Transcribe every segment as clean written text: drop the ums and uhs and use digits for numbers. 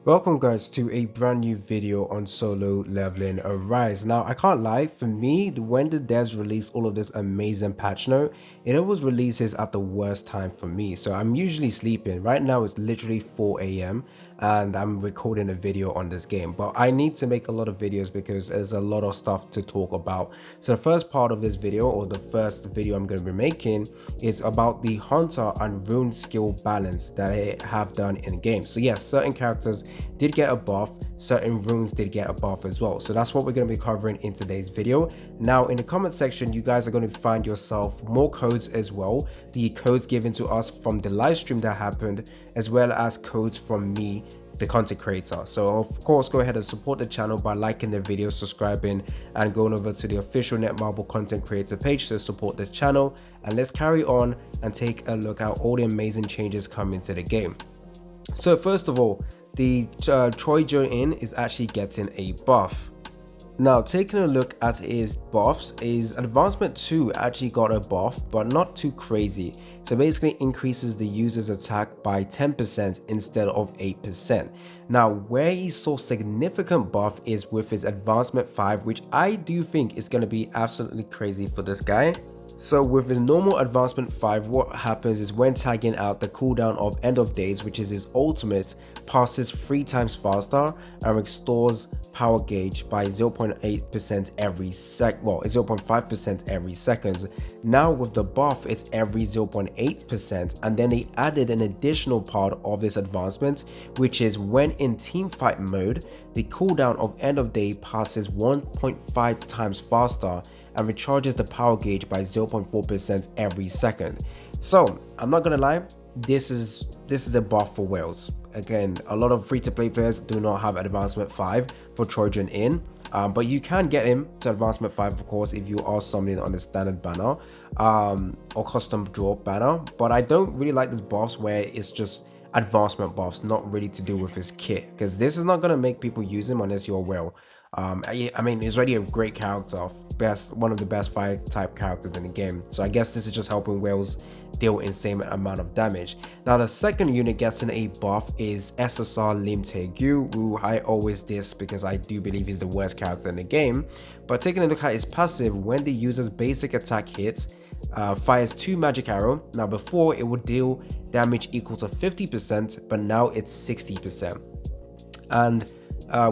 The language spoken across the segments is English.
Welcome guys to a brand new video on solo leveling Arise. Now I can't lie, for me when the devs release all of this amazing patch note, it always releases at the worst time for me. So I'm usually sleeping. Right now it's literally 4 a.m. and I'm recording a video on this game, but I need to make a lot of videos because there's a lot of stuff to talk about. So the first part of this video, or the first video I'm going to be making, is about the hunter and rune skill balance that I have done in game. So yes, certain characters did get a buff, certain runes did get a buff as well. So that's what we're going to be covering in today's video. Now in the comment section, you guys are going to find yourself more codes as well, the codes given to us from the live stream that happened, as well as codes from me, the content creator. So of course, go ahead and support the channel by liking the video, subscribing, and going over to the official Netmarble content creator page to support the channel. And let's carry on and take a look at all the amazing changes coming to the game. So first of all, the Trojan Inn is actually getting a buff. Now taking a look at his buffs, his advancement 2 actually got a buff, but not too crazy. So basically increases the user's attack by 10% instead of 8%. Now where he saw significant buff is with his advancement 5, which I do think is going to be absolutely crazy for this guy. So with his normal advancement 5, what happens is when tagging out, the cooldown of end of days, which is his ultimate, passes 3 times faster and restores power gauge by 0.8% every sec, well, it's 0.5% every second. Now with the buff, it's every 0.8%, and then they added an additional part of this advancement, which is when in team fight mode, the cooldown of end of day passes 1.5 times faster and recharges the power gauge by 0.4% every second. So I'm not gonna lie, this is a buff for Wales. Again, a lot of free-to-play players do not have advancement 5 for Trojan Inn, but you can get him to advancement 5 of course if you are summoning on the standard banner or custom draw banner. But I don't really like this buffs where it's just advancement buffs, not really to do with his kit, because this is not going to make people use him unless you're well. I mean, he's already a great character, one of the best fire type characters in the game. So I guess this is just helping Wales deal insane amount of damage. Now the second unit getting a buff is SSR Lim Taegu, who I always diss because I do believe he's the worst character in the game. But taking a look at his passive, when the user's basic attack hits, fires 2 magic arrow. Now before it would deal damage equal to 50%, but now it's 60%. And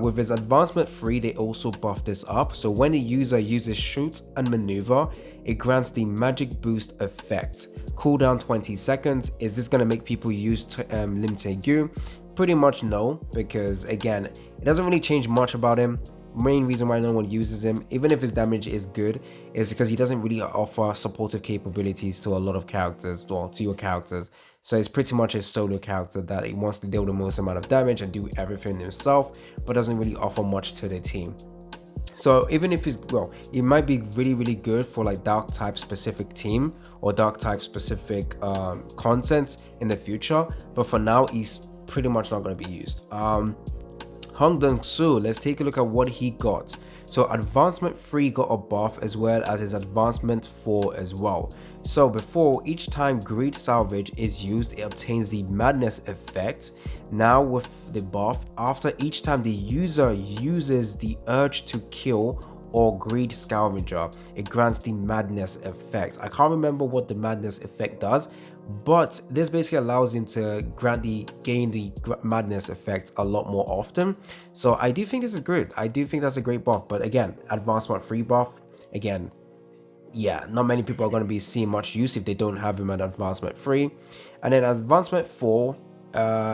with his advancement 3, they also buffed this up. So when the user uses shoot and maneuver, it grants the magic boost effect. Cooldown 20 seconds. Is this going to make people use Lim Taegu? Pretty much no, because again, it doesn't really change much about him. Main reason why no one uses him, even if his damage is good, is because he doesn't really offer supportive capabilities to a lot of characters, or to your characters. So it's pretty much a solo character that he wants to deal the most amount of damage and do everything himself, but doesn't really offer much to the team. So even if he's, well, it might be really good for like dark type specific team or dark type specific content in the future, but for now he's pretty much not going to be used. Hong Dong-soo, let's take a look at what he got. So advancement 3 got a buff, as well as his advancement 4 as well. So before, each time greed salvage is used, it obtains the madness effect. Now with the buff, after each time the user uses the urge to kill or greed scavenger, it grants the madness effect. I can't remember what the madness effect does, but this basically allows him to gain the madness effect a lot more often. So I do think this is good. I do think that's a great buff. But again, advancement 3 buff, again, yeah, not many people are going to be seeing much use if they don't have him at advancement 3. And then advancement 4,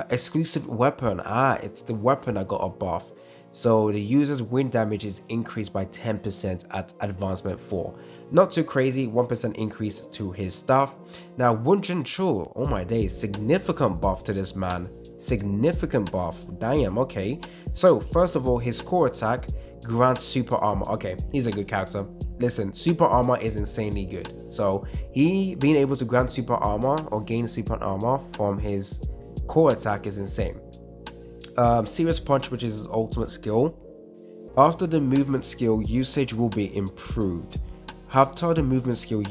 exclusive weapon. It's the weapon that got a buff. So the user's wind damage is increased by 10% at advancement 4. Not too crazy, 1% increase to his stuff. Now Wunjin Chu, oh my days, significant buff to this man. Significant buff, damn, okay. So first of all, his core attack grants super armor. Okay, he's a good character. Listen, super armor is insanely good. So he being able to grant super armor or gain super armor from his core attack is insane. Serious punch, which is his ultimate skill. After the movement skill, usage will be improved. After the movement skill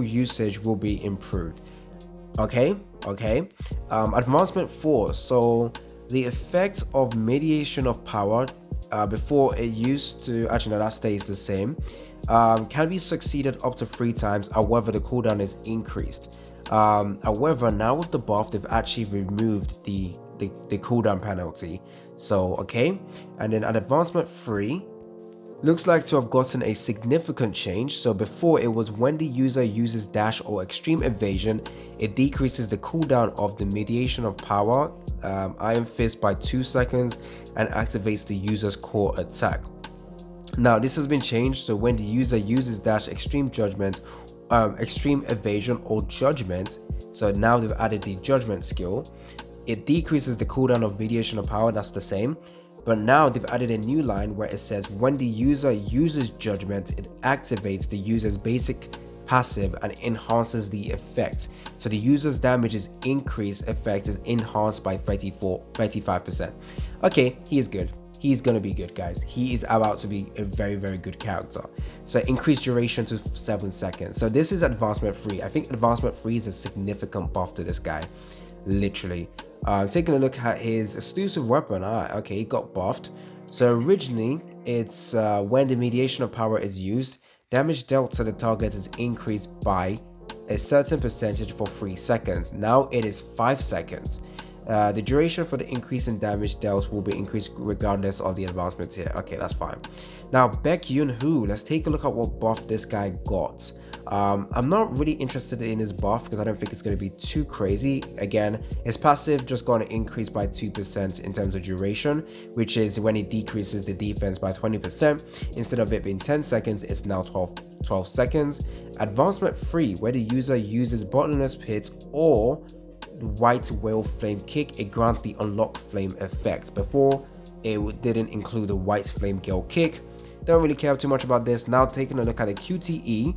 usage will be improved. Okay, okay. Advancement 4. So the effect of mediation of power, before it used to, actually no, that stays the same, can be succeeded up to 3 times. However, the cooldown is increased. However, now with the buff, they've actually removed the cooldown penalty. So okay, and then at advancement 3, looks like to have gotten a significant change. So before, it was when the user uses dash or extreme evasion, it decreases the cooldown of the mediation of power, Iron Fist, by 2 seconds and activates the user's core attack. Now this has been changed, so when the user uses dash, extreme judgment, extreme evasion, or judgment, so now they've added the judgment skill, it decreases the cooldown of mediation of power. That's the same, but now they've added a new line where it says when the user uses judgment, it activates the user's basic passive and enhances the effect. So the user's damage is increased, effect is enhanced by 35%. Okay, he is good. He's gonna be good, guys. He is about to be a very, very good character. So increased duration to 7 seconds. So this is advancement 3. I think advancement 3 is a significant buff to this guy, literally. Taking a look at his exclusive weapon. Okay, he got buffed. So originally, it's when the mediation of power is used, damage dealt to the target is increased by a certain percentage for 3 seconds. Now it is 5 seconds. The duration for the increase in damage dealt will be increased regardless of the advancement here. Okay, that's fine. Now, Baek Yun-hoo, let's take a look at what buff this guy got. I'm not really interested in his buff because I don't think it's going to be too crazy. Again, his passive just going to increase by 2% in terms of duration, which is when it decreases the defense by 20%. Instead of it being 10 seconds, it's now 12 seconds. Advancement 3, where the user uses bottomless pit or white whale flame kick, it grants the unlock flame effect. Before, it didn't include the white flame gale kick. Don't really care too much about this. Now taking a look at the QTE,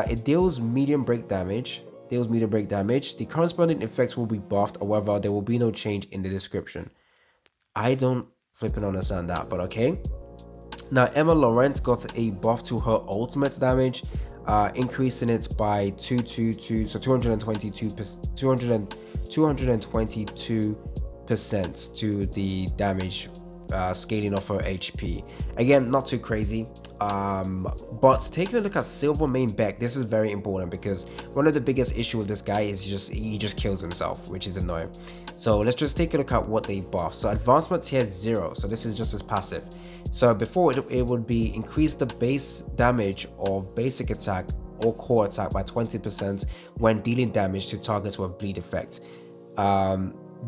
it deals medium break damage. The corresponding effects will be buffed. However, there will be no change in the description. I don't flipping understand that, but okay. Now Emma Laurent got a buff to her ultimate damage, increasing it by 222, so 222% to the damage, scaling off her HP. Again, not too crazy. But taking a look at Silvermane Beck, this is very important because one of the biggest issue with this guy is he just kills himself, which is annoying. So let's just take a look at what they buff. So advancement tier 0, so this is just his passive. So before, it would be increase the base damage of basic attack or core attack by 20% when dealing damage to targets with bleed effect.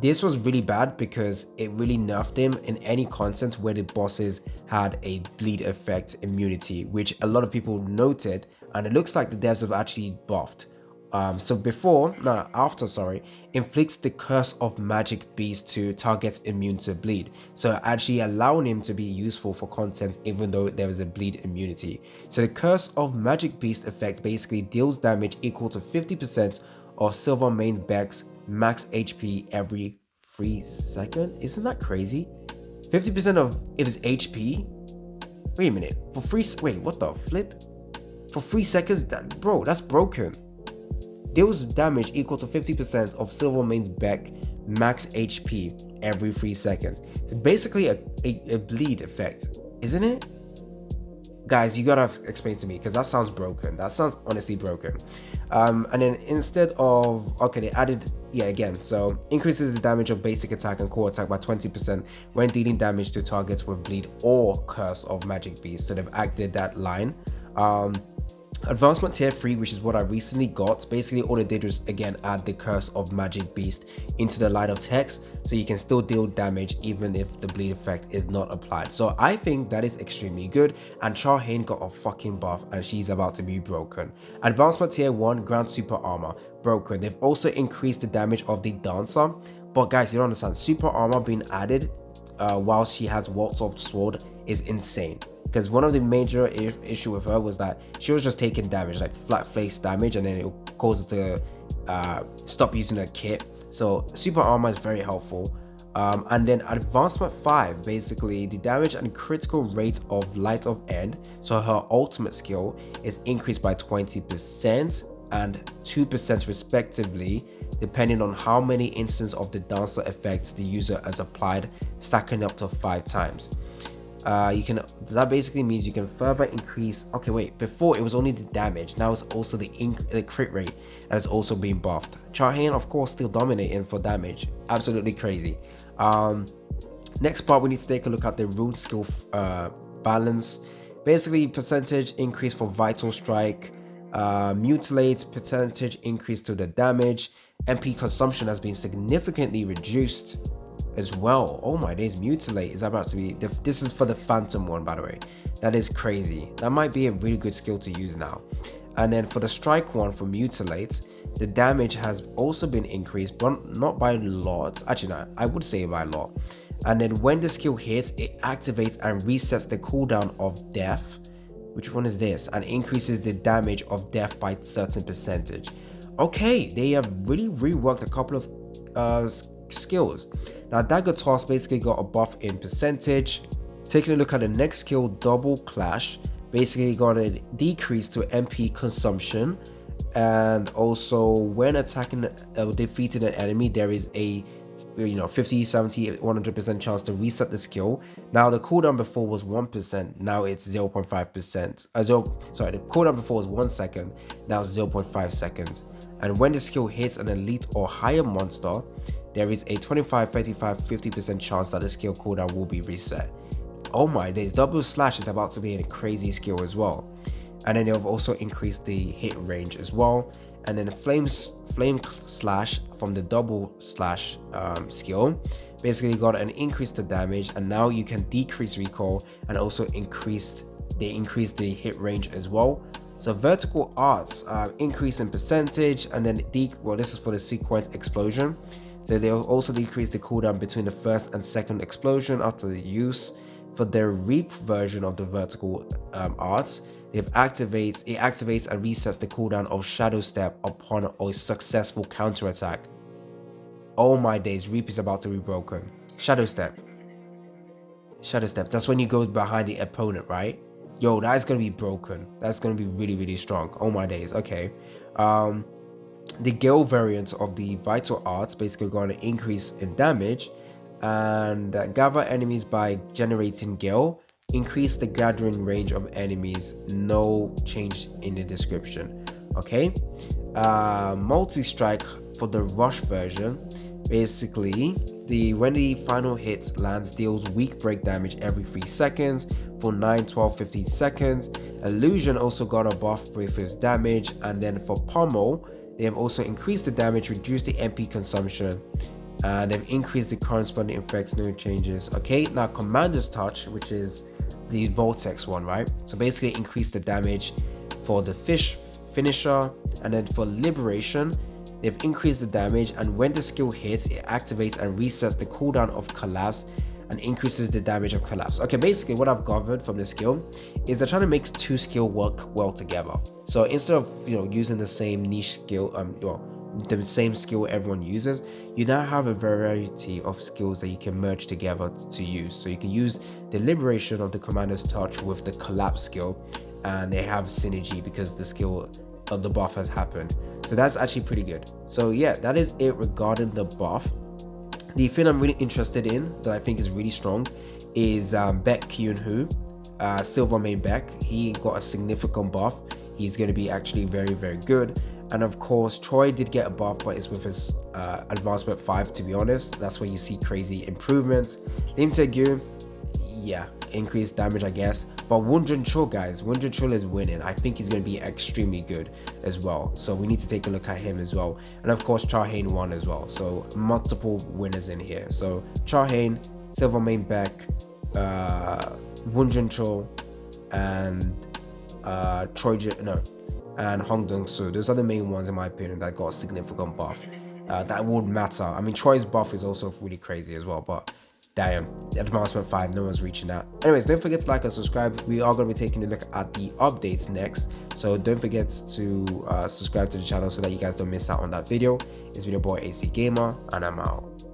This was really bad because it really nerfed him in any content where the bosses had a bleed effect immunity, which a lot of people noted, and it looks like the devs have actually buffed. After, inflicts the curse of magic beast to targets immune to bleed. So actually allowing him to be useful for content even though there is a bleed immunity. So the curse of magic beast effect basically deals damage equal to 50% of Silvermane Beck's max HP every 3 seconds. Isn't that crazy? 50% of his HP? Wait a minute. Wait, what the flip? For 3 seconds? That's broken. Deals damage equal to 50% of Silvermane's Beck max HP every 3 seconds. So basically a bleed effect, isn't it? Guys, you gotta explain to me because that sounds broken. That sounds honestly broken. And then instead of, okay, they added, so increases the damage of basic attack and core attack by 20% when dealing damage to targets with bleed or curse of magic beast. So they've added that line. Advancement tier 3, which is what I recently got, basically all it did was again add the curse of magic beast into the line of text, so you can still deal damage even if the bleed effect is not applied. So I think that is extremely good, and Char Hain got a fucking buff and she's about to be broken. Advancement tier 1, grants super armor, broken. They've also increased the damage of the dancer, but guys, you don't understand, super armor being added while she has waltz off sword is insane. Because one of the major issue with her was that she was just taking damage, like flat face damage, and then it will cause her to stop using her kit. So super armor is very helpful. And then advancement 5, basically the damage and critical rate of light of end, so her ultimate skill, is increased by 20%. and 2% respectively, depending on how many instances of the dancer effects the user has applied, stacking up to 5 times. That basically means you can further increase. Okay, wait, before it was only the damage, now it's also the crit rate that is also being buffed. Charhain, of course, still dominating for damage. Absolutely crazy. Next part, we need to take a look at the rune skill balance. Basically, percentage increase for vital strike, mutilate, percentage increase to the damage. MP consumption has been significantly reduced as well. Oh my days, mutilate is about to be this is for the phantom one, by the way. That is crazy. That might be a really good skill to use now. And then for the strike one, for mutilate, the damage has also been increased, but not by a lot. Actually, no, I would say by a lot. And then when the skill hits, it activates and resets the cooldown of death. Which one is this? And increases the damage of death by a certain percentage. Okay, they have really reworked a couple of skills. Now, dagger toss basically got a buff in percentage. Taking a look at the next skill, double clash, basically got a decrease to MP consumption, and also when attacking or defeating an enemy, there is a 50, 70, 100% chance to reset the skill. Now the cooldown before was 1%, now it's 0.5%. The cooldown before was 1 second, now it's 0.5 seconds. And when the skill hits an elite or higher monster, there is a 25, 35, 50% chance that the skill cooldown will be reset. Oh my days, double slash is about to be a crazy skill as well. And then they've also increased the hit range as well. And then the flame slash from the double slash skill basically got an increase to damage, and now you can decrease recoil and also increase the hit range as well. So vertical arts increase in percentage, and then this is for the sequence explosion. So they'll also decrease the cooldown between the first and second explosion after the use. For their reap version of the vertical arts, it activates and resets the cooldown of shadow step upon a successful counterattack. Oh my days, reap is about to be broken. Shadow step, that's when you go behind the opponent, right? Yo, that is gonna be broken. That's gonna be really strong. Oh my days. Okay. The Gale variant of the vital arts basically got an increase in damage, and gather enemies by generating Gale, increase the gathering range of enemies. No change in the description. Okay. Multi-strike for the rush version, basically when the final hit lands, deals weak break damage every 3 seconds for 9, 12, 15 seconds. Illusion also got a buff with its damage. And then for Pommel, they have also increased the damage, reduced the MP consumption, and they've increased the corresponding effects. No changes. Okay, now Commander's Touch, which is the Vortex one, right? So basically increase the damage for the finisher. And then for Liberation, they've increased the damage, and when the skill hits, it activates and resets the cooldown of Collapse and increases the damage of Collapse. Okay, basically what I've gathered from the skill is they're trying to make 2 skill work well together. So instead of using the same niche skill, the same skill everyone uses, you now have a variety of skills that you can merge together to use. So you can use the Liberation of the Commander's Touch with the Collapse skill, and they have synergy because the skill of the buff has happened. So that's actually pretty good. So yeah, that is it regarding the buff. The thing I'm really interested in that I think is really strong is Beck Kyun-Hoo, Silver main Beck. He got a significant buff. He's going to be actually very good. And of course, Troy did get a buff, but it's with his advancement 5, to be honest. That's when you see crazy improvements. Lim Tae-gyu, yeah, increased damage, I guess. But Woon Jun-chul, guys, Woon Jun-chul is winning. I think he's going to be extremely good as well. So we need to take a look at him as well. And of course, Charhain won as well. So multiple winners in here. So Charhain, Silver main Beck, Woon Jun-chul, and and Hong Dong-soo. Those are the main ones, in my opinion, that got a significant buff. That would matter. I mean, Troy's buff is also really crazy as well, but damn, advancement 5, no one's reaching that. Anyways, don't forget to like and subscribe. We are going to be taking a look at the updates next, so don't forget to subscribe to the channel so that you guys don't miss out on that video. It's been your boy AC Gamer, and I'm out.